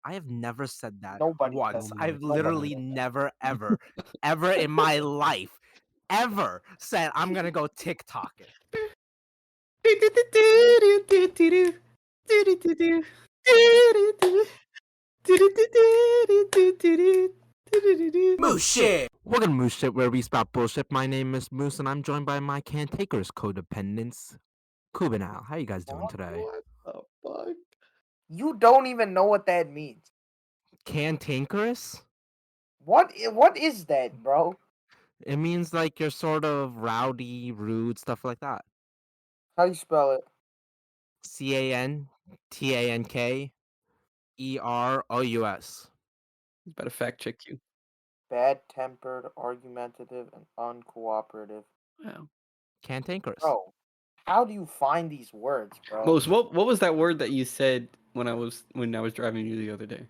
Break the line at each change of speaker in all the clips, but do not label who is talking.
I have never said that
Nobody says
once.
Oh my
I've
nobody
literally
says that.
never, ever, ever in my life, ever said I'm gonna go TikToking.
Moose shit.
Welcome to Moose Shit, where we spout bullshit. My name is Moose, and I'm joined by my cantankerous codependents, Kubanal. How you guys doing today?
What the fuck? You don't even know what that means.
Cantankerous?
What is that, bro?
It means like you're sort of rowdy, rude, stuff like that.
How you spell it?
Cantankerous.
Better fact check you.
Bad-tempered, argumentative, and uncooperative.
Wow.
Cantankerous.
Bro, how do you find these words, bro?
Mose, what was that word that you said when I was driving you the other day?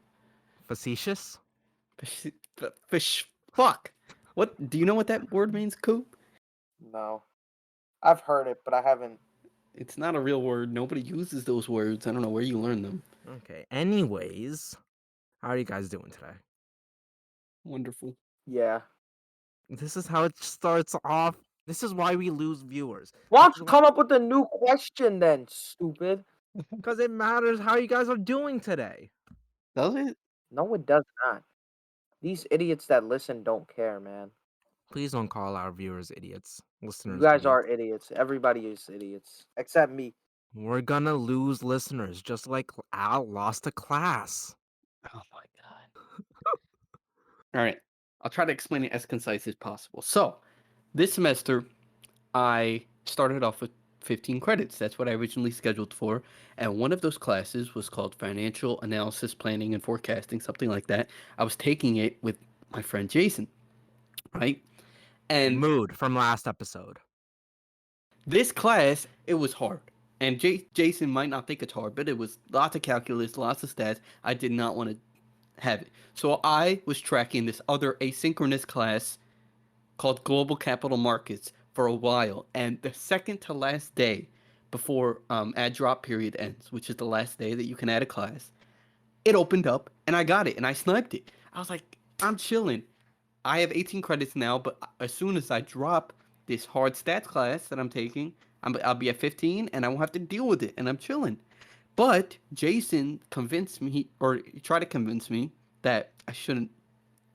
Facetious?
Fish. Fuck. What do you know what that word means, Coop?
No. I've heard it, but I haven't.
It's not a real word. Nobody uses those words. I don't know where you learned them.
Okay. Anyways, how are you guys doing today?
Wonderful.
Yeah.
This is how it starts off. This is why we lose viewers.
Why don't you come up with a new question then, stupid?
Because it matters how you guys are doing today.
Does it?
No, it does not. These idiots that listen don't care, man.
Please don't call our viewers idiots. Listeners,
You guys
idiots.
are idiots. Everybody is idiots. Except me.
We're gonna lose listeners, just like Al lost a class.
Oh my god. All right. I'll try to explain it as concise as possible. So, this semester, I started off with 15 credits. That's what I originally scheduled for. And one of those classes was called Financial Analysis, Planning, and Forecasting, something like that. I was taking it with my friend Jason, right? And
Mood from last episode.
this class, it was hard. And Jason might not think it's hard, but it was lots of calculus, lots of stats. I did not want to have it. So I was tracking this other asynchronous class called Global Capital Markets for a while. And the second to last day before add drop period ends, which is the last day that you can add a class, it opened up and I got it and I sniped it. I was like, I'm chilling. I have 18 credits now, but as soon as I drop this hard stats class that I'm taking, I'll be at 15 and I won't have to deal with it and I'm chilling. But Jason convinced me, or he tried to convince me, that I shouldn't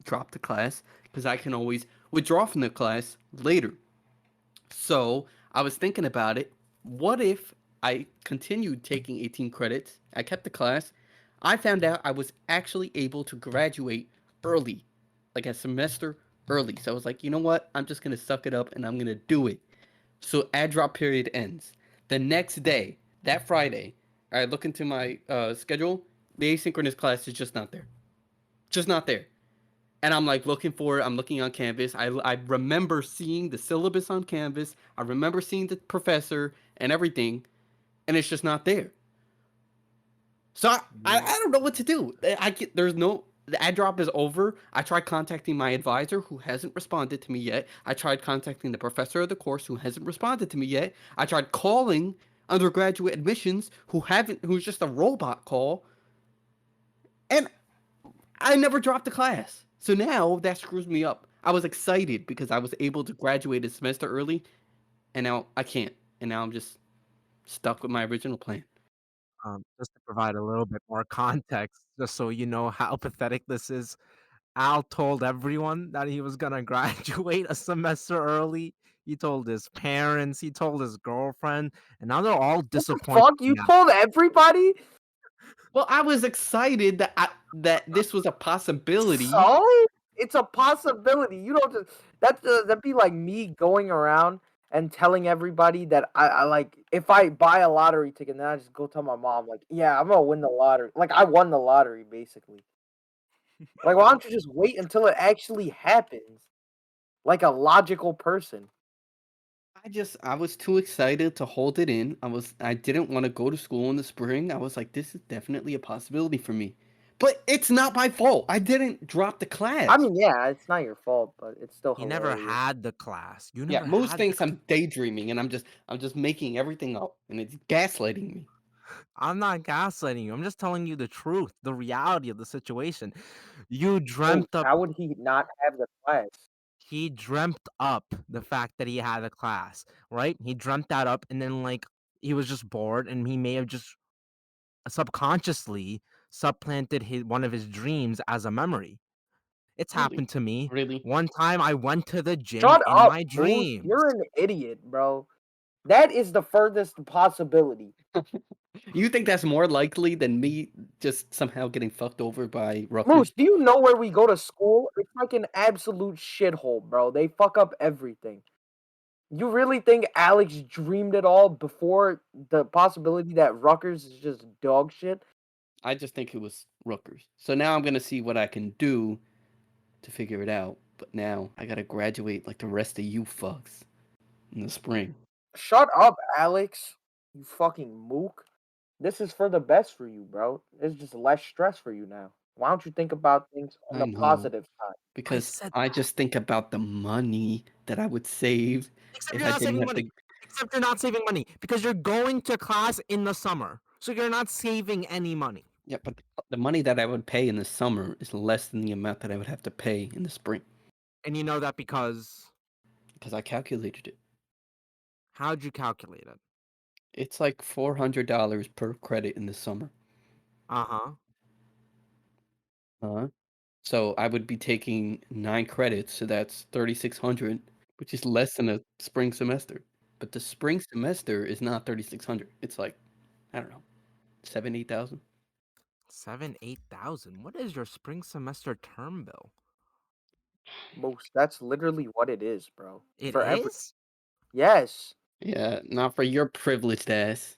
drop the class because I can always withdraw from the class later. So I was thinking about it. What if I continued taking 18 credits? I kept the class. I found out I was actually able to graduate early, like a semester early. So I was like, you know what? I'm just going to suck it up and I'm going to do it. So add drop period ends. The next day, that Friday, I look into my schedule. The asynchronous class is just not there. Just not there. And I'm like looking for it. I'm looking on Canvas. I remember seeing the syllabus on Canvas. I remember seeing the professor and everything, and it's just not there. So I don't know what to do. There's no, the ad drop is over. I tried contacting my advisor who hasn't responded to me yet. I tried contacting the professor of the course who hasn't responded to me yet. I tried calling undergraduate admissions who's just a robot call. And I never dropped a class. So now that screws me up. I was excited because I was able to graduate a semester early, and now I can't. And now I'm just stuck with my original plan.
Just to provide a little bit more context, just so you know how pathetic this is. Al told everyone that he was gonna graduate a semester early. He told his parents, he told his girlfriend, and now they're all disappointed.
Fuck, you told everybody?
Well, I was excited that this was a possibility.
So? It's a possibility. You don't just that'd be like me going around and telling everybody that I like if I buy a lottery ticket and then I just go tell my mom like, yeah, I'm gonna win the lottery. Like I won the lottery basically. Like why don't you just wait until it actually happens? Like a logical person.
I was too excited to hold it in. I didn't want to go to school in the spring. I was like, this is definitely a possibility for me. But it's not my fault. I didn't drop the class.
I mean, yeah, it's not your fault, but it's still
He never
hilarious.
had the class.
Yeah, most thinks I'm daydreaming and I'm just making everything up and it's gaslighting me.
I'm not gaslighting you. I'm just telling you the truth, the reality of the situation. You
Bro,
dreamt up
how would he not have the class?
he dreamt up the fact that he had a class, right? He dreamt that up and then like he was just bored and he may have just subconsciously supplanted one of his dreams as a memory. It's
Really?
happened to me.
Really?
One time I went to the gym
Shut
in
up,
my
Moose.
dreams.
You're an idiot, bro. That is the furthest possibility.
You think that's more likely than me just somehow getting fucked over by Rutgers?
Moose, do you know where we go to school? It's like an absolute shithole, bro. They fuck up everything. You really think Alex dreamed it all before the possibility that Rutgers is just dog shit?
I just think it was Rutgers. So now I'm gonna see what I can do to figure it out. But now I gotta graduate like the rest of you fucks in the spring.
Shut up, Alex. You fucking mook. This is for the best for you, bro. It's just less stress for you now. Why don't you think about things on
I
the
know.
positive side?
I
Because
said
I just think about the money that I would save
except
if
you're
I
not
didn't
saving
have
money.
to.
Except you're not saving money because you're going to class in the summer. So you're not saving any money.
Yeah, but the money that I would pay in the summer is less than the amount that I would have to pay in the spring
And you know that because
because I calculated it.
how'd you calculate it?
It's like $400 per credit in the summer.
Uh-huh.
Uh-huh. So I would be taking 9 credits, so that's 3,600, which is less than a spring semester. But the spring semester is not 3,600. It's like, I don't know, 7, 8,000.
7, 8,000. What is your spring semester term bill?
Most. That's literally what it is, bro.
It
For every
is?
yes.
Yeah, not for your privileged ass.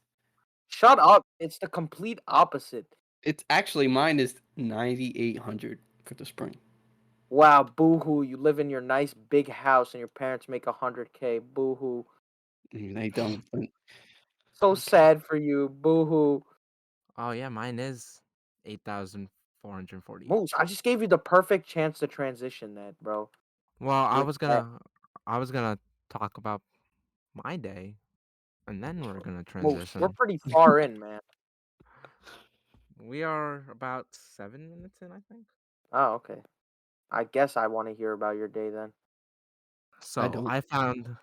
Shut up. It's the complete opposite.
It's actually mine is 9,800 for the spring.
Wow, boo-hoo. You live in your nice big house and your parents make 100K. Boo-hoo.
They don't, but
So
okay.
sad for you. Boo-hoo.
Oh yeah, mine is 8,440.
Moose, I just gave you the perfect chance to transition that, bro.
Well,
With that.
I was gonna talk about my day and then we're gonna
Moose, we're
transition.
pretty far in, man.
We are about 7 minutes in, I think.
Oh, okay. I guess I want to hear about your day then.
I
So
don't.
I found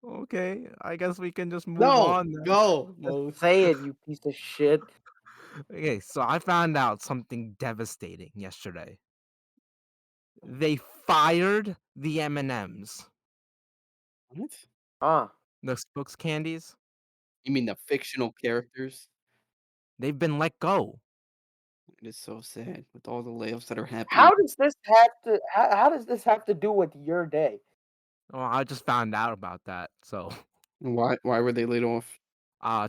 okay, I guess we can just move
No,
on then.
go,
Just
Mo.
say it, you piece of shit.
Okay, so I found out something devastating yesterday. They fired the M&Ms,
What?
Huh.
the Spooks candies.
You mean the fictional characters?
They've been let go.
It is so sad with all the layoffs that are happening.
How does this have to do with your day?
Well, I just found out about that. So,
Why were they laid off?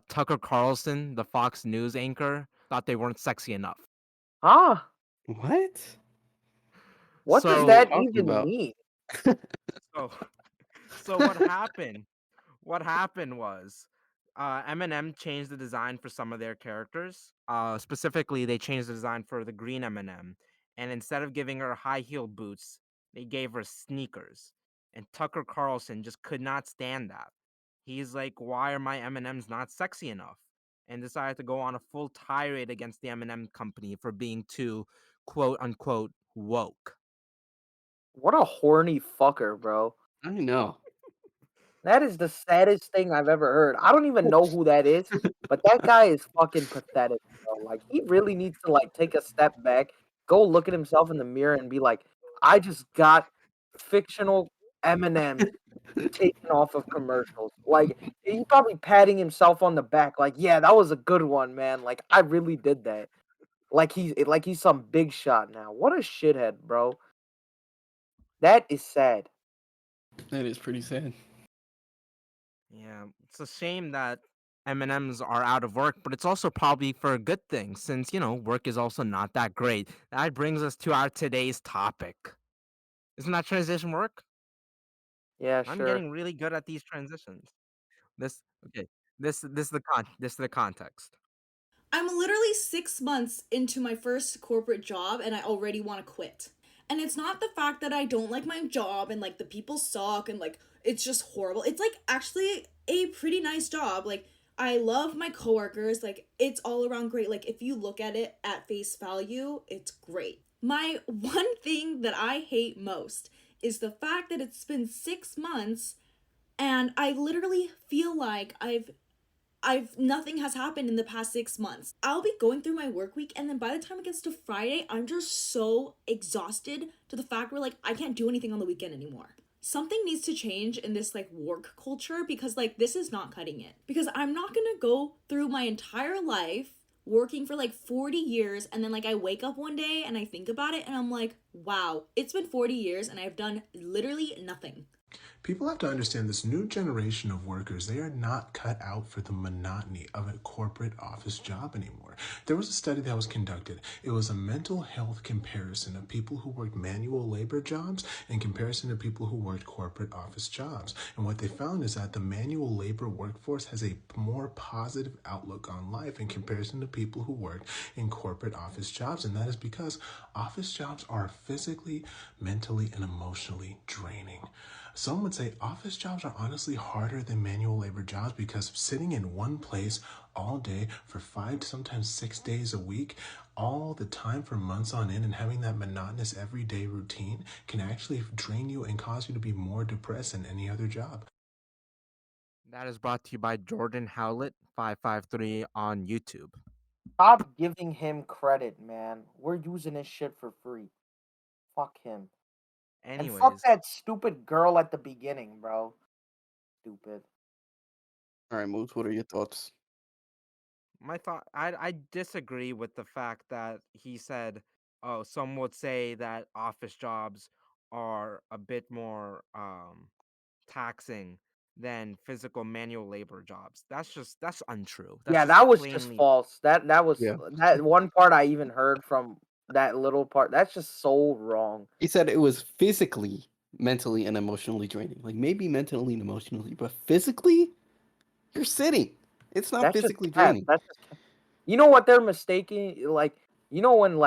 Tucker Carlson, the Fox News anchor, thought they weren't sexy enough.
Huh?
What?
What
What
does
are you
So,
that
talking
even
about?
mean?
so, so what happened? What happened was Eminem changed the design for some of their characters. Specifically, they changed the design for the green Eminem, and instead of giving her high heel boots, they gave her sneakers. And Tucker Carlson just could not stand that. He's like, "Why are my M&Ms not sexy enough?" And decided to go on a full tirade against the M&M company for being too quote unquote woke.
What a horny fucker, bro.
I know.
That is the saddest thing I've ever heard. I don't even know who that is, but that guy is fucking pathetic, bro. Like he really needs to like take a step back, go look at himself in the mirror and be like, I just got fictional Eminem taken off of commercials. Like he's probably patting himself on the back, like, yeah, that was a good one, man. Like I really did that. Like he's some big shot now. What a shithead, bro. That is sad.
That is pretty sad.
Yeah, it's a shame that M&Ms are out of work, but it's also probably for a good thing since, work is also not that great. That brings us to our today's topic. Isn't that transition work?
Yeah,
I'm
sure.
getting really good at these transitions. This okay. This is the context.
I'm literally 6 months into my first corporate job and I already want to quit. And it's not the fact that I don't like my job and like the people suck and like it's just horrible. It's like actually a pretty nice job. Like I love my coworkers. Like it's all around great. Like if you look at it at face value, it's great. My one thing that I hate most is the fact that it's been 6 months and I literally feel like I've nothing has happened in the past 6 months. I'll be going through my work week, and then by the time it gets to Friday, I'm just so exhausted to the fact where like I can't do anything on the weekend anymore. Something needs to change in this like work culture because like this is not cutting it. Because I'm not gonna go through my entire life working for like 40 years and then like I wake up one day and I think about it and I'm like, wow, it's been 40 years and I've done literally nothing.
People have to understand this new generation of workers, they are not cut out for the monotony of a corporate office job anymore. There was a study that was conducted. It was a mental health comparison of people who worked manual labor jobs in comparison to people who worked corporate office jobs. And what they found is that the manual labor workforce has a more positive outlook on life in comparison to people who work in corporate office jobs. And that is because office jobs are physically, mentally, and emotionally draining. Some would say office jobs are honestly harder than manual labor jobs because sitting in one place all day for 5 to sometimes 6 days a week, all the time for months on end, and having that monotonous everyday routine can actually drain you and cause you to be more depressed than any other job.
That is brought to you by Jordan Howlett 553 on YouTube.
Stop giving him credit, man. We're using his shit for free. Fuck him. And fuck
Anyways,
that stupid girl at the beginning, bro. Stupid.
All right, Moose, what are your thoughts?
my thought I disagree with the fact that he said, oh, some would say that office jobs are a bit more taxing than physical manual labor jobs. That's untrue. That's
Yeah,
just
that was just
plainly
false. That was
Yeah.
that one part I even heard from that little part. That's just so wrong.
He said it was physically, mentally, and emotionally draining. Like maybe mentally and emotionally, but physically, you're sitting. It's not
That's just
physically
cap.
draining.
That's just cap. You know what they're mistaking? Like, you know when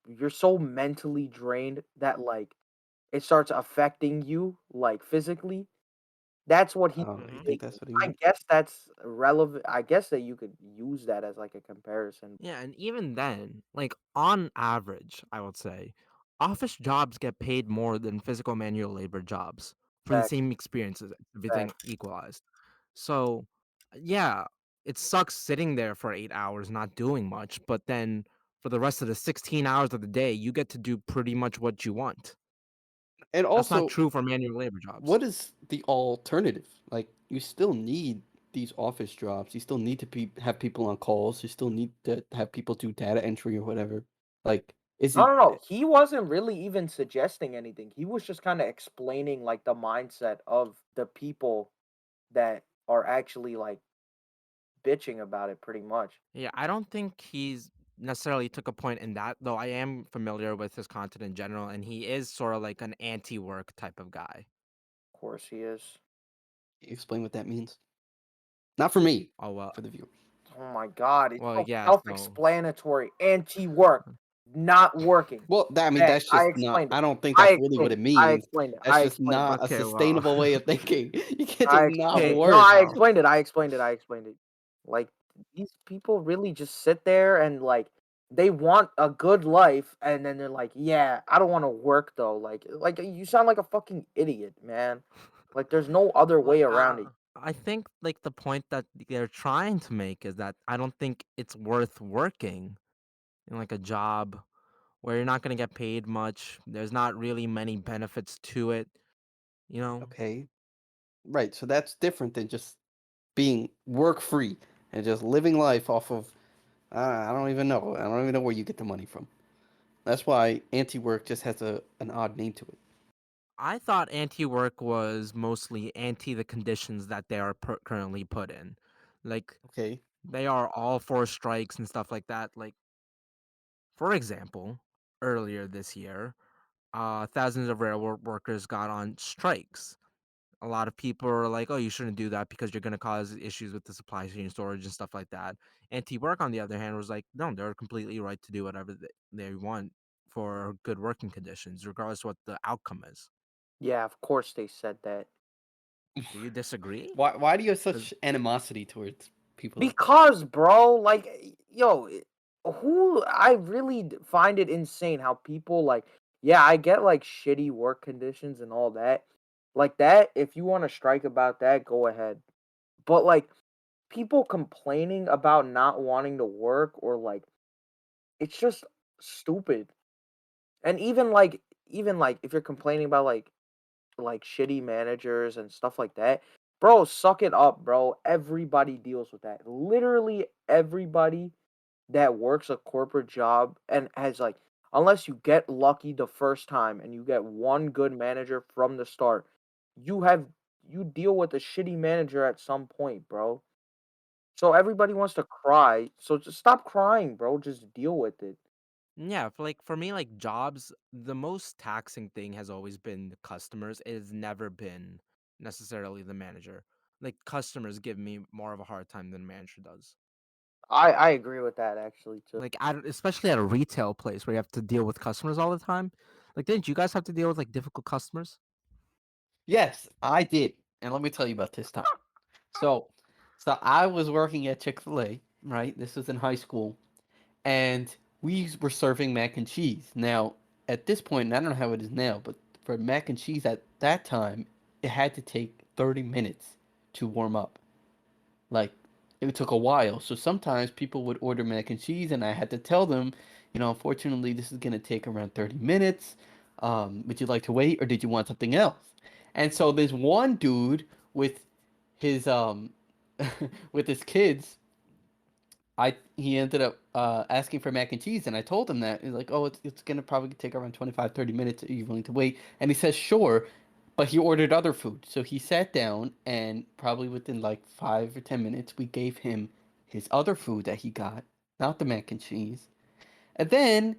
you're so mentally drained that like it starts affecting you like physically. That's what he's
Oh, you
Mhm.
think
mistaking.
that's what he
I
meant?
guess that's relevant. I guess that you could use that as like a comparison.
Yeah, and even then, like on average, I would say, office jobs get paid more than physical manual labor jobs for the
Facts,
same experiences, everything
facts.
equalized. So, yeah, it sucks sitting there for 8 hours not doing much, but then for the rest of the 16 hours of the day, you get to do pretty much what you want.
And
That's not
also,
true for manual labor jobs.
what is the alternative? Like, you still need these office jobs. You still need to have people on calls. You still need to have people do data entry or whatever. Like, is
No,
it
no, no. He wasn't really even suggesting anything. He was just kind of explaining like the mindset of the people that are actually like bitching about it pretty much.
Yeah, I don't think he's necessarily took a point in that, though I am familiar with his content in general, and he is sort of like an anti-work type of guy.
Of course he is.
explain what that means? Not for me,
Oh well,
for the viewer.
Oh my god, it's so
yeah. So
self-explanatory. Anti-work, not working.
Well, I mean,
Bet.
that's just not. I don't think
I
that's really what
explained
it
it. I
means.
explained it.
That's
I
just
explained it.
not a
okay, well,
sustainable way of thinking. You can't just
I
not
explained
okay,
it. No,
work.
I
well,
explained it. I explained it. I explained it. Like these people really just sit there and like they want a good life, and then they're like, "Yeah, I don't want to work though." Like you sound like a fucking idiot, man. Like there's no other
well,
way around it.
I think like the point that they're trying to make is that I don't think it's worth working in like a job where you're not gonna get paid much. There's not really many benefits to it, you know.
Okay, right. So that's different than just being work free and just living life off of. I don't even know. I don't even know where you get the money from. That's why anti-work just has an odd name to it.
I thought anti-work was mostly anti the conditions that they are currently put in. Like
Okay.
they are all for strikes and stuff like that. Like for example, earlier this year, thousands of railroad workers got on strikes. A lot of people are like, "Oh, you shouldn't do that because you're going to cause issues with the supply chain storage and stuff like that." Anti-work, on the other hand, was like, "No, they're completely right to do whatever they want for good working conditions, regardless what the outcome is.
Yeah, of course they said that.
Do you disagree?
Why do you have
'Cause
such animosity towards people like that?
Because, bro, like, yo, who I really find it insane how people like, yeah, I get like shitty work conditions and all that. Like that, if you want to strike about that, go ahead. But like people complaining about not wanting to work or like it's just stupid. And even like if you're complaining about like shitty managers and stuff like that, bro, suck it up, bro. Everybody deals with that. Literally everybody that works a corporate job and has like unless you get lucky the first time and you get one good manager from the start, you have you deal with a shitty manager at some point, bro. So everybody wants to cry. So just stop crying, bro. Just deal with it.
yeah, for me, like jobs, the most taxing thing has always been the customers. It has never been necessarily the manager. Like customers give me more of a hard time than manager does.
I agree with that actually too.
Like especially at a retail place where you have to deal with customers all the time. Like, didn't you guys have to deal with like difficult customers?
Yes, I did. And let me tell you about this time. So, so I was working at Chick-fil-A, right? This was in high school, and we were serving mac and cheese. Now, at this point, and I don't know how it is now, but for mac and cheese at that time, it had to take 30 minutes to warm up. Like, it took a while. So sometimes people would order mac and cheese, and I had to tell them, unfortunately, this is going to take around 30 minutes. Would you like to wait, or did you want something else? And so there's one dude with his with his kids. He ended up asking for mac and cheese, and I told him that. He's like, "Oh, it's gonna probably take around 25, 30 minutes. Are you willing to wait?" And he says, "Sure," but he ordered other food. So he sat down, and probably within like 5 or 10 minutes, we gave him his other food that he got, not the mac and cheese. And then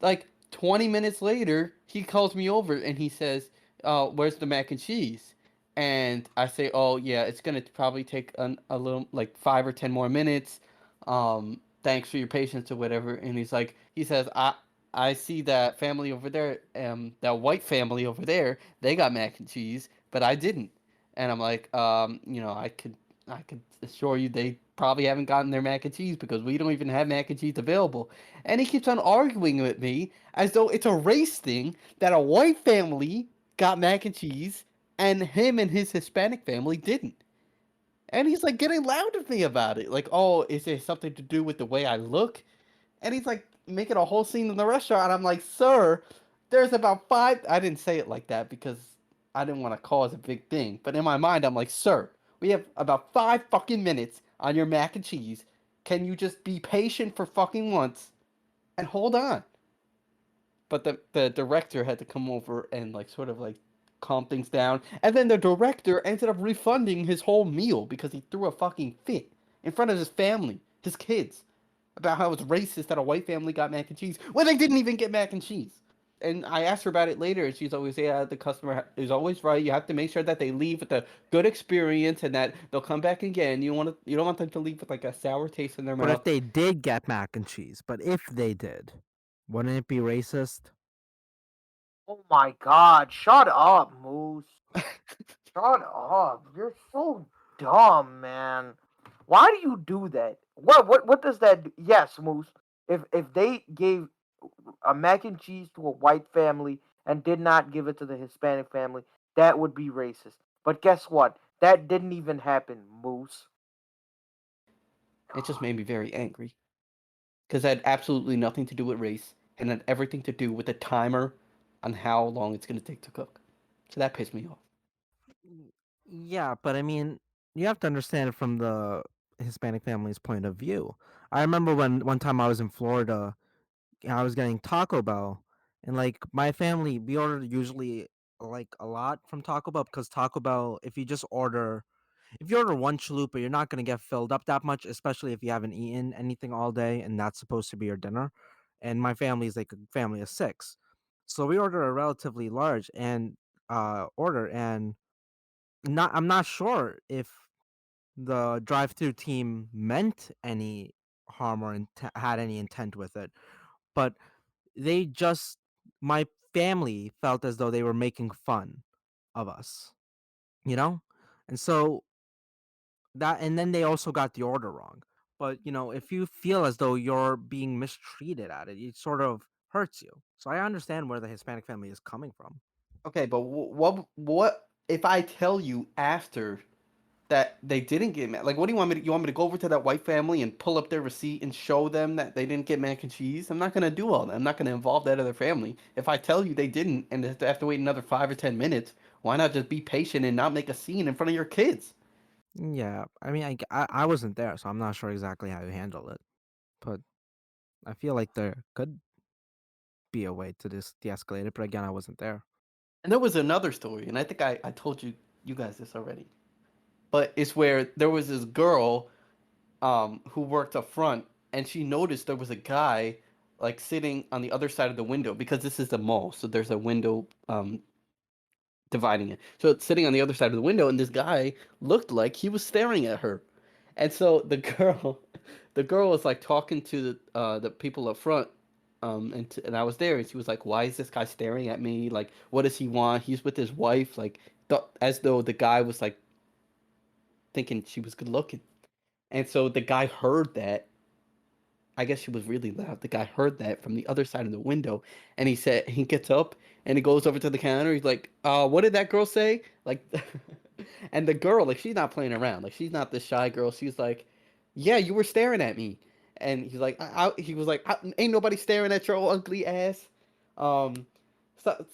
like 20 minutes later, he calls me over and he says, "Where's the mac and cheese?" And I say, "Oh, yeah, it's gonna probably take a little, like 5 or 10 more minutes. Thanks for your patience or whatever." And he says, I see that family over there, that white family over there, they got mac and cheese, but I didn't." And I'm like, I could assure you they probably haven't gotten their mac and cheese because we don't even have mac and cheese available. And he keeps on arguing with me as though it's a race thing that a white family got mac and cheese and him and his Hispanic family didn't. And he's like getting loud with me about it. Like, "Oh, is it something to do with the way I look?" And he's like making a whole scene in the restaurant. And I'm like, "Sir, there's about five." I didn't say it like that because I didn't want to cause a big thing. But in my mind, I'm like, "Sir, we have about 5 fucking minutes on your mac and cheese. Can you just be patient for fucking once and hold on?" But the director had to come over and like sort of like calm things down. And then the director ended up refunding his whole meal because he threw a fucking fit in front of his family, his kids, about how it's racist that a white family got mac and cheese when they didn't even get mac and cheese. And I asked her about it later, and she's always, "Yeah, the customer is always right. You have to make sure that they leave with a good experience and that they'll come back again. You don't want them to leave with like a sour taste in their
But if
mouth."
they did get mac and cheese, but if they did, wouldn't it be racist?
Oh my god, shut up, Moose. Shut up. You're so dumb, man. Why do you do that? What does that do? Yes, Moose. If they gave a mac and cheese to a white family and did not give it to the Hispanic family, that would be racist. But guess what? That didn't even happen, Moose.
It just
God.
made me very angry because it had absolutely nothing to do with race and had everything to do with the timer on how long it's going to take to cook. So that pissed me off.
Yeah, but I mean, you have to understand it from the Hispanic family's point of view. I remember when one time I was in Florida, I was getting Taco Bell, and like my family, we ordered usually like a lot from Taco Bell because Taco Bell, if you order one chalupa, you're not gonna get filled up that much, especially if you haven't eaten anything all day and that's supposed to be your dinner. And my family is like a family of six, so we order a relatively large and order, and I'm not sure if the drive-through team meant any harm or had any intent with it, but they just my family felt as though they were making fun of us, you know? And so and then they also got the order wrong. But, if you feel as though you're being mistreated at it, it sort of hurts you. So I understand where the Hispanic family is coming from.
Okay, but what if I tell you after that they didn't get mad? Like, what do you want me to? You want me to go over to that white family and pull up their receipt and show them that they didn't get mac and cheese? I'm not gonna do all that. I'm not gonna involve that other family. If I tell you they didn't and they have to wait another 5 or 10 minutes, why not just be patient and not make a scene in front of your kids?
Yeah, I mean, I wasn't there, so I'm not sure exactly how you handle it. But I feel like there could be a way to just de-escalate it. But again, I wasn't there.
And there was another story, and I think I told you guys this already. But it's where there was this girl who worked up front, and she noticed there was a guy like sitting on the other side of the window because this is the mall, so there's a window dividing it. So it's sitting on the other side of the window, and this guy looked like he was staring at her, and so the girl, the girl was like talking to the people up front. And I was there, and she was like, "Why is this guy staring at me? Like, what does he want? He's with his wife." Like, as though the guy was like thinking she was good looking. And so the guy heard that. I guess she was really loud. The guy heard that from the other side of the window, and he gets up and he goes over to the counter. He's like, what did that girl say?" Like, and the girl, like, she's not playing around. Like, she's not this shy girl. She's like, "Yeah, you were staring at me." And he's like, he was like, "Ain't nobody staring at your ugly ass." Um,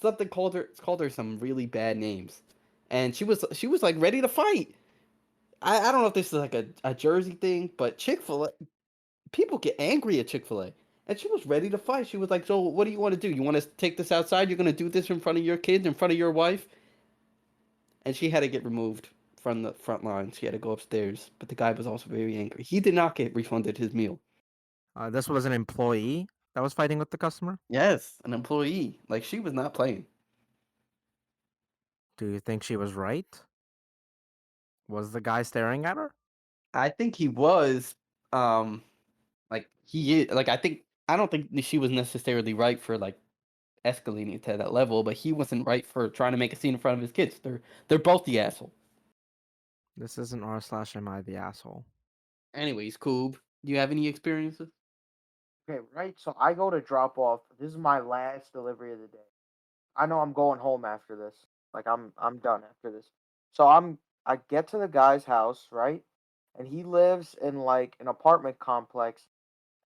something called her some really bad names, and she was like ready to fight. I don't know if this is like a Jersey thing, but Chick-fil-A, people get angry at Chick-fil-A. And she was ready to fight. She was like, "So what do you want to do? You want to take this outside? You're going to do this in front of your kids, in front of your wife?" And she had to get removed from the front line. She had to go upstairs. But the guy was also very angry. He did not get refunded his meal.
This was an employee that was fighting with the customer.
Yes, an employee. Like, she was not playing.
Do you think she was right? Was the guy staring at her?
I think he was, um, like, he is, like, I don't think she was necessarily right for, like, escalating to that level, but he wasn't right for trying to make a scene in front of his kids. They're both the asshole.
This isn't r/am I the asshole.
Anyways, Coob, do you have any experiences?
Okay, right. So I go to drop off. This is my last delivery of the day. I know I'm going home after this. Like I'm done after this. So I get to the guy's house, right? And he lives in like an apartment complex.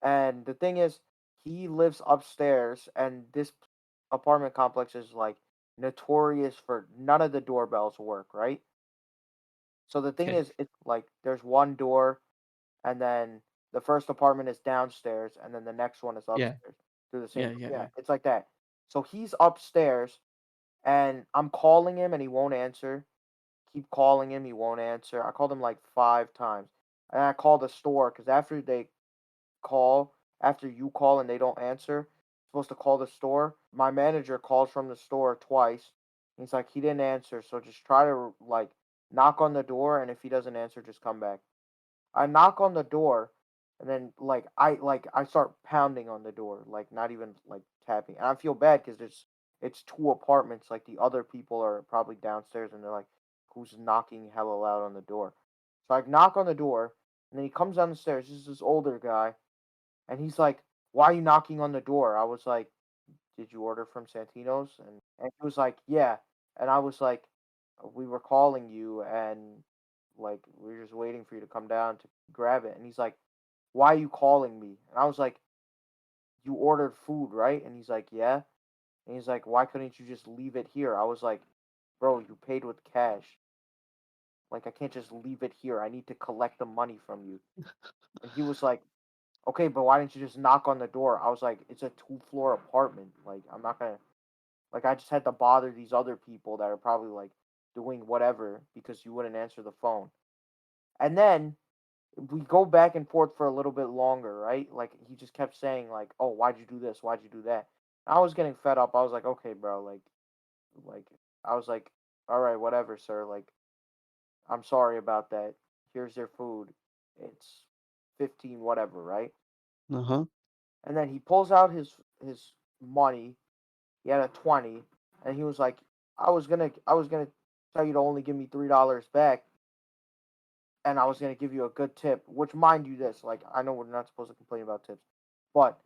And the thing is, he lives upstairs, and this apartment complex is like notorious for none of the doorbells work, right? So the thing
Okay.
is, it's like there's one door, and then the first apartment is downstairs, and then the next one is
Yeah.
upstairs through the same.
Yeah. Yeah.
Yeah,
Yeah.
it's like that. So he's upstairs, and I'm calling him, and he won't answer. Keep calling him, he won't answer. I called him like 5 times, and I called the store because after you call and they don't answer, you're supposed to call the store. My manager calls from the store twice. He's like, he didn't answer, so just try to like knock on the door, and if he doesn't answer, just come back. I knock on the door, and then I start pounding on the door, like not even like tapping. And I feel bad because it's two apartments. Like the other people are probably downstairs, and they're like, "Who's knocking hella loud on the door?" So I knock on the door, and then he comes down the stairs. This is this older guy, and he's like, "Why are you knocking on the door?" I was like, "Did you order from Santino's?" And he was like, "Yeah." And I was like, "We were calling you, and like we are just waiting for you to come down to grab it." And he's like, "Why are you calling me?" And I was like, "You ordered food, right?" And he's like, "Yeah." And he's like, "Why couldn't you just leave it here?" I was like, "Bro, you paid with cash. Like I can't just leave it here. I need to collect the money from you." And he was like, "Okay, but why didn't you just knock on the door?" I was like, "It's a two-floor apartment. Like I'm not gonna like I just had to bother these other people that are probably like doing whatever because you wouldn't answer the phone." And then we go back and forth for a little bit longer, right? Like he just kept saying like, "Oh, why'd you do this? Why'd you do that?" I was getting fed up. I was like, "Okay, bro, like I was like, all right, whatever, sir. Like I'm sorry about that. Here's your food. It's 15 whatever, right?"
Uh huh.
And then he pulls out his money. He had a 20, and he was like, I was gonna tell you to only give me $3 back, and I was gonna give you a good tip. Which, mind you, this like I know we're not supposed to complain about tips, but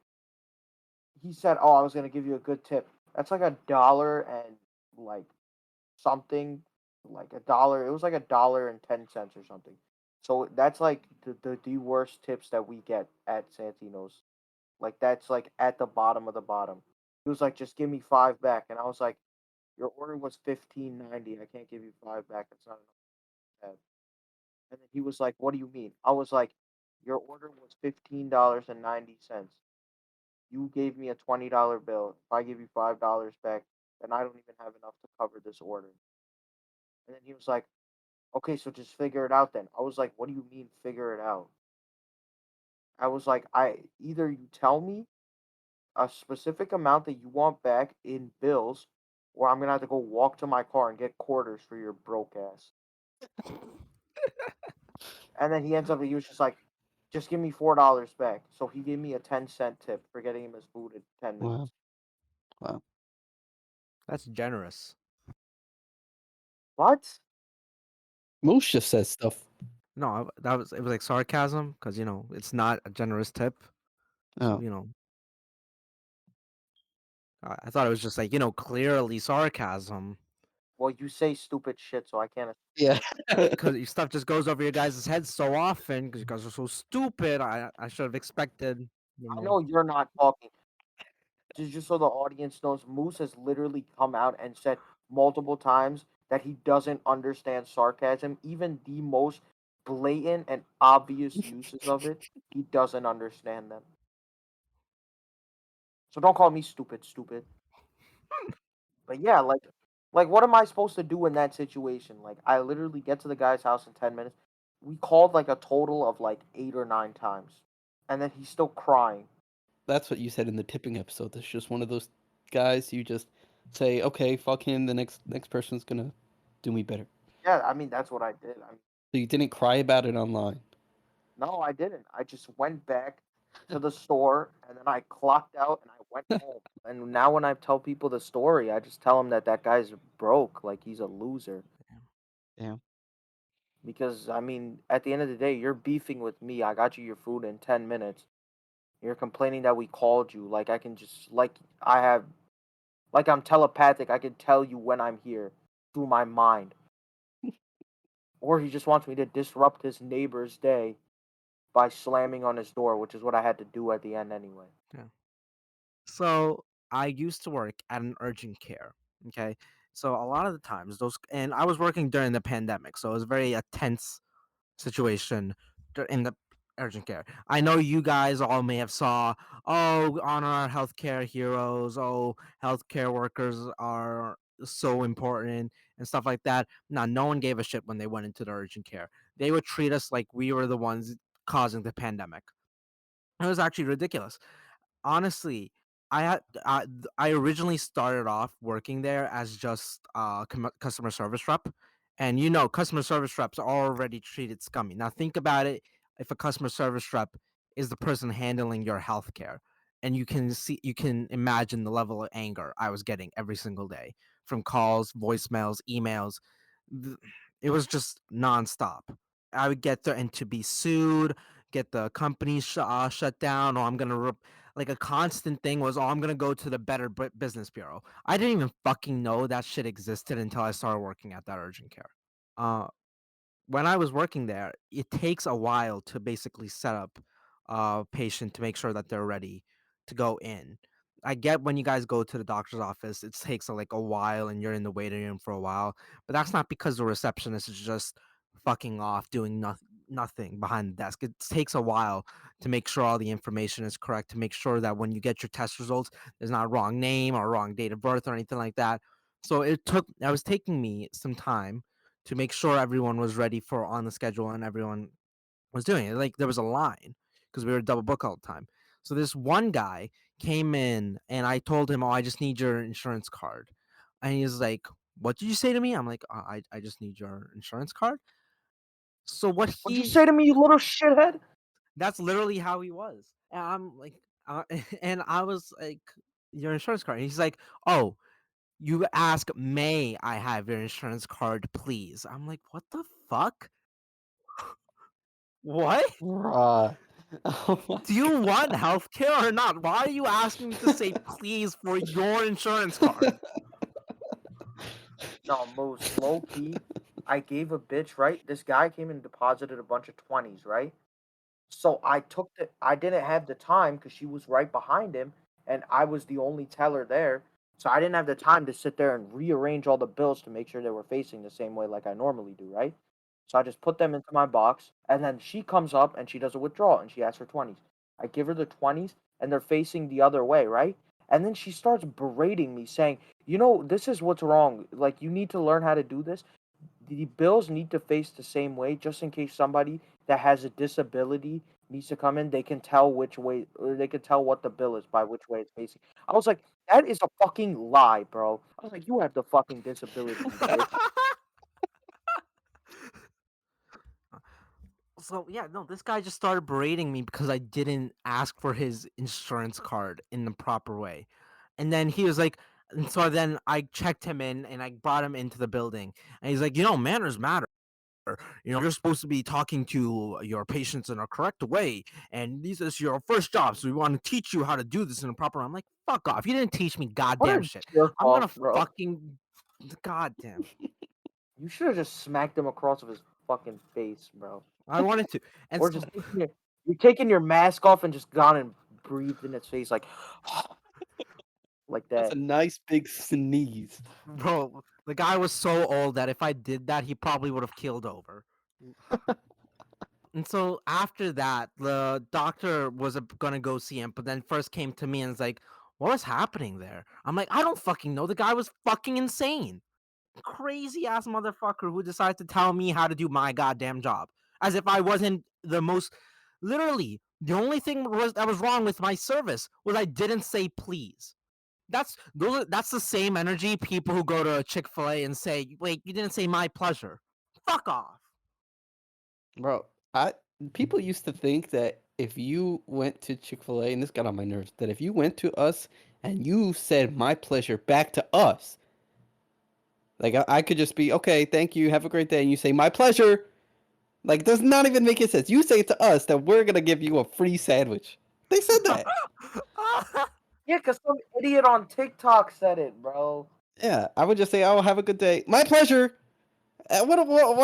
he said, "Oh, I was gonna give you a good tip." That's like $1 and like something, like $1. It was like $1.10 or something. So that's like the worst tips that we get at Santino's. Like that's like at the bottom of the bottom. He was like, "Just give me five back," and I was like, "Your order was 15.90. I can't give you five back. It's not enough." And then he was like, "What do you mean?" I was like, "Your order was $15.90. You gave me a $20 bill. If I give you $5 back, then I don't even have enough to cover this order." And then he was like, "Okay, so just figure it out then." I was like, "What do you mean figure it out?" I was like, "I either you tell me a specific amount that you want back in bills, or I'm gonna have to go walk to my car and get quarters for your broke ass." And then he was just like, "Just give me $4 back." So he gave me a 10-cent tip for getting him his food in 10 minutes.
Wow. Wow.
That's generous.
What?
Moose just says stuff.
No, it was like sarcasm because it's not a generous tip. So
Oh.
I thought it was just like clearly sarcasm
Well, you say stupid shit, so I can't.
Yeah.
because your stuff just goes over your guys' heads so often because you guys are so stupid. I should have expected.
I know you're not talking. Just so the audience knows, Moose has literally come out and said multiple times that he doesn't understand sarcasm, even the most blatant and obvious uses of it. He doesn't understand them. So don't call me stupid, stupid. But yeah, like what am I supposed to do in that situation? Like I literally get to the guy's house in 10 minutes. We called like a total of like 8 or 9 times, and then he's still crying.
That's what you said in the tipping episode. That's just one of those guys you just say, okay, fuck him. The next person's gonna do me better.
Yeah, I mean that's what I did.
So you didn't cry about it online.
No, I didn't. I just went back to the store and then I clocked out and I went home. And now when I tell people the story, I just tell them that that guy's broke, like he's a loser.
Yeah.
Because I mean, at the end of the day, you're beefing with me. I got you your food in 10 minutes. You're complaining that we called you. Like I can just I have like I'm telepathic. I can tell you when I'm here through my mind. Or he just wants me to disrupt his neighbor's day by slamming on his door, which is what I had to do at the end anyway.
Yeah. So I used to work at an urgent care. Okay. So a lot of the times and I was working during the pandemic, so it was very a tense situation in the urgent care. I know you guys all may have saw, oh, honor our healthcare heroes. Oh, healthcare workers are so important and stuff like that. Now, no one gave a shit when they went into the urgent care. They would treat us like we were the ones causing the pandemic. It was actually ridiculous. Honestly, I originally started off working there as just customer service rep, and customer service reps are already treated scummy. Now think about it: if a customer service rep is the person handling your healthcare, and you can imagine the level of anger I was getting every single day from calls, voicemails, emails. th- It was just nonstop. I would get threatened to be sued, get the company shut down, or I'm gonna like a constant thing was, "Oh, I'm gonna go to the Better Business Bureau." I didn't even fucking know that shit existed until I started working at that urgent care. Uh, when I was working there, it takes a while to basically set up a patient to make sure that they're ready to go in. I get when you guys go to the doctor's office, it takes like a while and you're in the waiting room for a while, but that's not because the receptionist is just fucking off doing nothing behind the desk. It takes a while to make sure all the information is correct, to make sure that when you get your test results, there's not a wrong name or wrong date of birth or anything like that. So that was taking me some time to make sure everyone was ready for on the schedule and everyone was doing it. Like there was a line because we were double booked all the time. So this one guy came in and I told him, "Oh, I just need your insurance card." And he's like, "What did you say to me?" I'm like, I just need your insurance card." So
What'd you say to me, you little shithead?
that's literally how he was. And I'm like, and I was like, your insurance card. And he's like, oh, you ask, may I have your insurance card, please? I'm like, what the fuck? What?
Bruh. Oh my
Do you want
god.
healthcare or not? Why are you asking me to say please for your insurance card?
No, most low key. I gave a bitch, right? This guy came and deposited a bunch of 20s, right? So I didn't have the time because she was right behind him, and I was the only teller there. So I didn't have the time to sit there and rearrange all the bills to make sure they were facing the same way like I normally do, right? So I just put them into my box, and then she comes up and she does a withdrawal and she asks for 20s. I give her the 20s, and they're facing the other way, right? And then she starts berating me, saying, this is what's wrong. Like, you need to learn how to do this. The bills need to face the same way just in case somebody that has a disability needs to come in, they can tell which way, or they can tell what the bill is by which way it's facing. I was like, that is a fucking lie, bro. I was like, you have the fucking disability, you bitch.
So yeah, no, this guy just started berating me because I didn't ask for his insurance card in the proper way. And then he was like, and so then I checked him in and I brought him into the building. And he's like, manners matter. You're supposed to be talking to your patients in a correct way. And this is your first job. So we want to teach you how to do this in a proper way. I'm like, fuck off. You didn't teach me
What
goddamn
a
shit.
jerk
I'm
off,
gonna
bro.
fucking goddamn.
You should have just smacked him across of his fucking face, bro.
I wanted to. And
Or
so
just you're taking your mask off and just gone and breathed in his face like
That's
that.
a nice big sneeze.
bro, the guy was so old that if I did that, he probably would have keeled over. And so after that, the doctor was gonna go see him, but then first came to me and was like, "What was happening there?" I'm like, "I don't fucking know. The guy was fucking insane, crazy ass motherfucker who decided to tell me how to do my goddamn job, as if I wasn't the most." Literally, the only thing that was wrong with my service was I didn't say please. That's the same energy people who go to Chick-fil-A and say, "Wait, you didn't say my pleasure." Fuck off.
Bro, I people used to think that if you went to Chick-fil-A, and this got on my nerves, that if you went to us and you said my pleasure back to us, like I could just be, okay, thank you, have a great day, and you say my pleasure. Like, does not even make any sense. You say to us that we're gonna give you a free sandwich. They said that.
Yeah, because some idiot on TikTok said it, bro.
Yeah, I would just say, oh, have a good day. My pleasure. What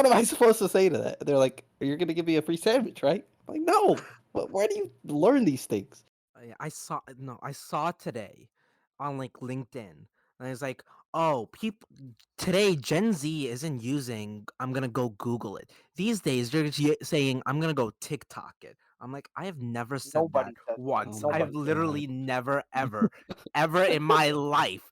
am I supposed to say to that? They're like, you're gonna give me a free sandwich, right? I'm like, no. Where do you learn these things?
Yeah, I saw today on like LinkedIn, and it's like, oh, people today Gen Z isn't using. I'm gonna go Google it. These days, they're just saying I'm gonna go TikTok it. I'm like, I have never said that
Nobody says that.
Oh
once. I
my
have
Nobody says
god.
literally never, ever, ever in my life,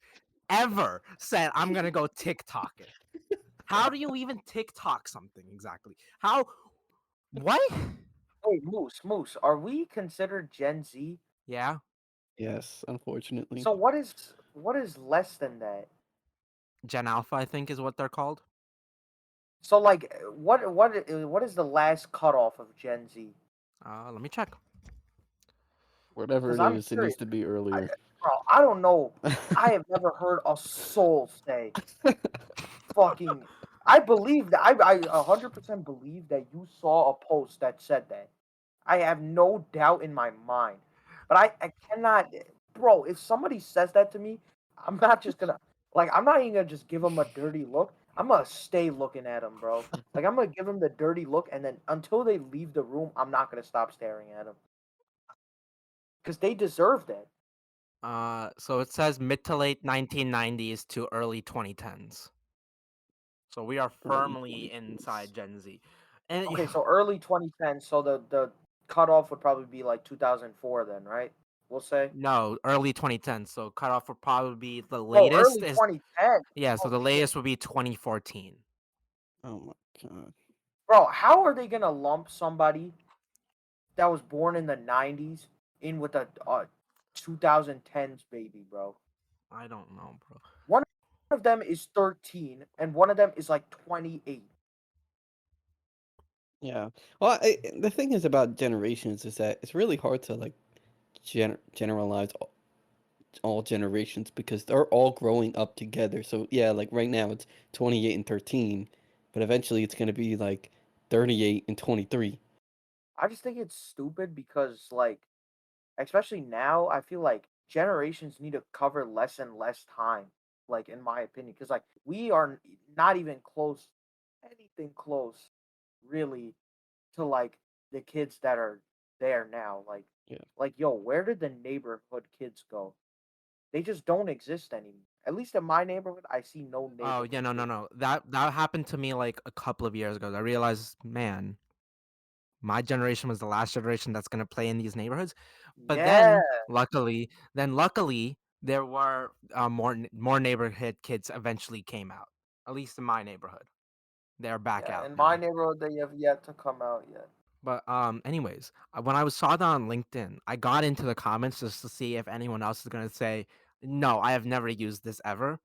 ever said I'm gonna go TikTok it. How do you even TikTok something exactly? How? What?
Wait, Moose, are we considered Gen Z?
Yeah,
Yes, unfortunately.
So what is less than that?
Gen Alpha, I think, is what they're called.
So like what is the last cutoff of Gen Z?
Let me check.
Whatever
Because
it
I'm
is, it needs
curious.
to be
I,
earlier.
bro, I don't know. I have never heard a soul say fucking. I believe that I 100% believe that you saw a post that said that. I have no doubt in my mind. But I cannot, bro, if somebody says that to me, I'm not just gonna, like, I'm not even gonna just give them a dirty look. I'm gonna stay looking at them, bro. Like, I'm gonna give them the dirty look, and then until they leave the room, I'm not gonna stop staring at them. Because they deserve that.
So it says mid to late 1990s to early 2010s. So we are
Early
firmly
2010s.
inside Gen Z. And
Okay, so early 2010, so the cutoff would probably be like 2004 then, right? We'll say.
no, early 2010s. So cutoff would probably be the
Oh,
latest
early
is
2010.
yeah, so
Oh,
the
shit.
latest would be 2014.
Oh my god.
Bro, how are they gonna lump somebody that was born in the 90s in with a 2010s baby, bro?
I don't know, bro.
One of them is 13 and one of them is like 28.
Yeah. Well, the thing is about generations is that it's really hard to like generalize all generations because they're all growing up together. So yeah, like right now it's 28 and 13, but eventually it's gonna be like 38 and 23.
I just think it's stupid because like especially now, I feel like generations need to cover less and less time, like in my opinion, because like we are not even close, anything close, really, to like the kids that are there now.
Yeah.
Like yo, where did the neighborhood kids go? They just don't exist anymore. At least in my neighborhood, I see no
Oh yeah,
neighborhood
no, no,
kids.
no. That happened to me like a couple of years ago. I realized, man, my generation was the last generation that's gonna play in these neighborhoods. But
Yeah,
luckily, there were more neighborhood kids eventually came out. At least in my neighborhood, they're back
yeah.
out
In my
now.
neighborhood, they have yet to come out yet.
But anyways, when I saw that on LinkedIn, I got into the comments just to see if anyone else is gonna say, "No, I have never used this ever."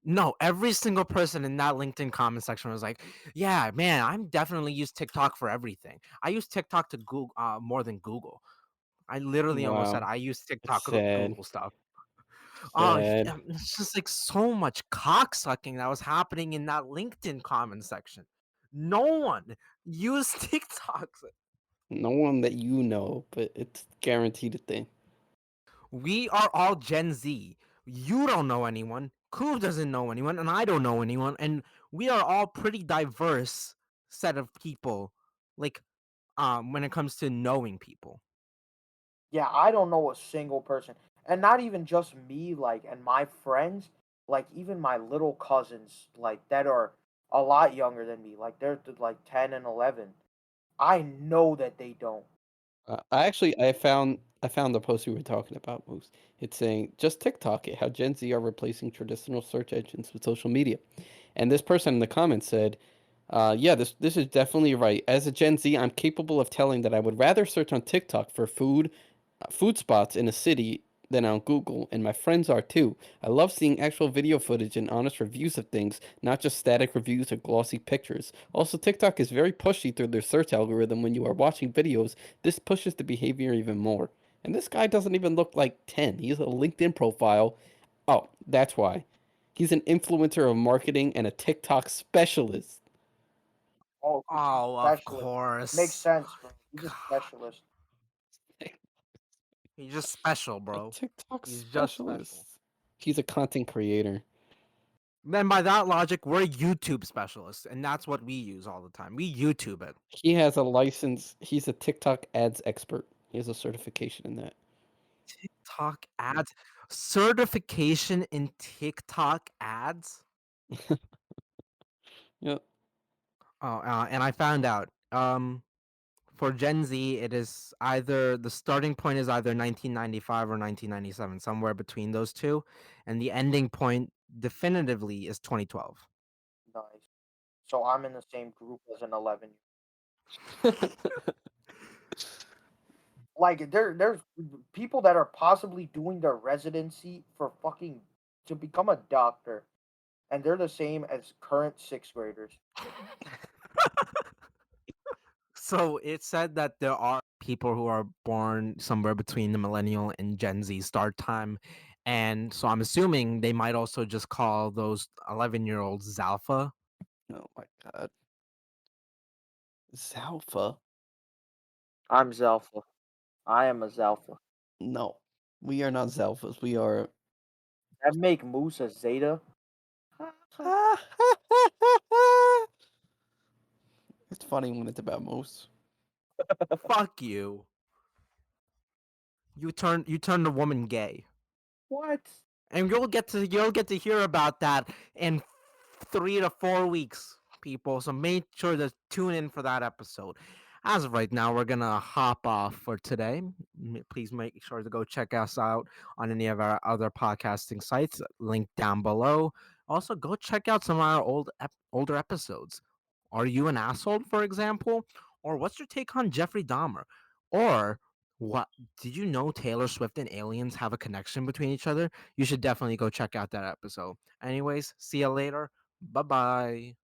No, every single person in that LinkedIn comment section was like, "Yeah, man, I'm definitely use TikTok for everything. I use TikTok to Google more than Google. I literally almost said
Wow.
I use
It's
TikTok to
sad.
Google stuff."
Sad.
It's just like so much cocksucking that was happening in that LinkedIn comment section. No one used TikTok.
No one that you know, but it's guaranteed a thing.
We are all Gen Z. You don't know anyone. Koob doesn't know anyone, and I don't know anyone. And we are all pretty diverse set of people. Like, when it comes to knowing people.
Yeah, I don't know a single person. And not even just me, like, and my friends, like, even my little cousins, like, that are a lot younger than me, like, like 10 and 11. I know that they don't.
I found the post we were talking about, Moose. It's saying just TikTok it, how Gen Z are replacing traditional search engines with social media. And this person in the comments said, yeah, this is definitely right. As a Gen Z, I'm capable of telling that I would rather search on TikTok for food spots in a city than on Google, and my friends are too. I love seeing actual video footage and honest reviews of things, not just static reviews or glossy pictures. Also, TikTok is very pushy through their search algorithm when you are watching videos. This pushes the behavior even more. And this guy doesn't even look like 10. He has a LinkedIn profile. Oh, that's why. He's an influencer of marketing and a TikTok specialist.
Oh, he's a
Oh, of
specialist. Makes
course.
sense, bro. He's a
God,
specialist.
he's just special,
A
bro.
TikTok
He's just special.
specialist. He's a content creator.
Then by that logic, we're YouTube specialists, and that's what we use all the time. We YouTube it.
He has a license. He's a TikTok ads expert. He has a certification in that.
TikTok ads, certification in TikTok ads.
Yep.
Oh, and I found out. For Gen Z, it is either the starting point is either 1995 or 1997, somewhere between those two, and the ending point definitively is 2012.
Nice. So I'm in the same group as an 11. Like there's people that are possibly doing their residency for fucking to become a doctor, and they're the same as current sixth graders.
So it said that there are people who are born somewhere between the millennial and Gen Z start time. And so I'm assuming they might also just call those 11-year-olds Zalpha.
Oh my god. Zalpha?
I'm Zalpha. I am a Zalpha.
No. We are not Zalphas. We are.
That make Moose a Zeta.
It's funny when it's about Moose.
Fuck you. You turned a woman gay.
What?
And you'll get to hear about that in 3 to 4 weeks, people. So make sure to tune in for that episode. As of right now, we're gonna hop off for today. Please make sure to go check us out on any of our other podcasting sites. Link down below. Also, go check out some of our older episodes. Are you an asshole, for example? Or what's your take on Jeffrey Dahmer? Or what did you know Taylor Swift and aliens have a connection between each other? You should definitely go check out that episode. Anyways, see you later. Bye bye.